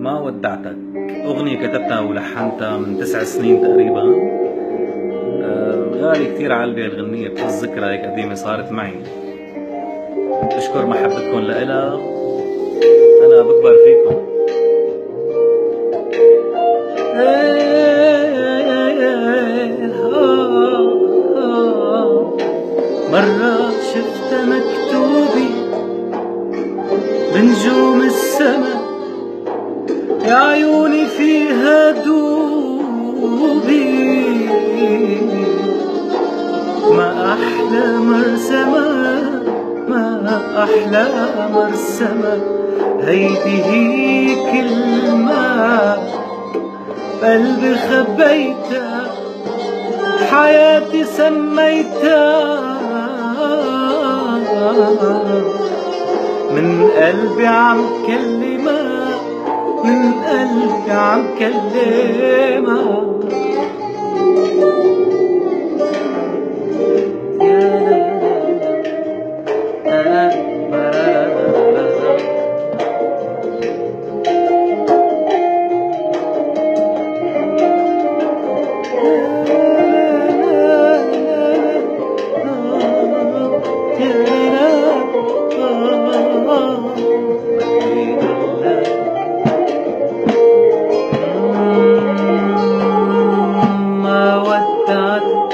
ما ودعتك، أغنية كتبتها ولحنتها من 9 سنين تقريبا. غالي كتير على قلبي الغنية، بتحس ذكرى هيك قديمة صارت معي. أشكر محبتكم لإلها، أنا بكبر فيكم. مرة شفتها مكتوبة بنجوم السما، يا عيوني فيها دوبي، ما أحلى مرسمة، ما أحلى مرسمة، هيدي هي كلمة قلبي خبيتها، حياتي سميتها، من قلبي عم كلمها، من قلبي عم كلمها. ما ودعتك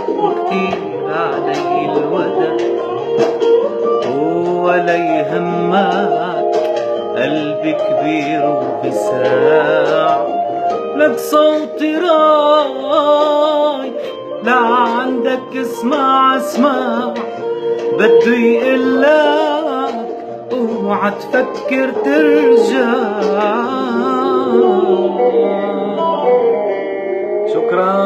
وكتير علي الوداع، ولا يهمك قلبي كبير وبساع، لك صوتي رايح لعندك، اسمع اسمع بده يقلك، اوعى تفكر ترجع. شكراً.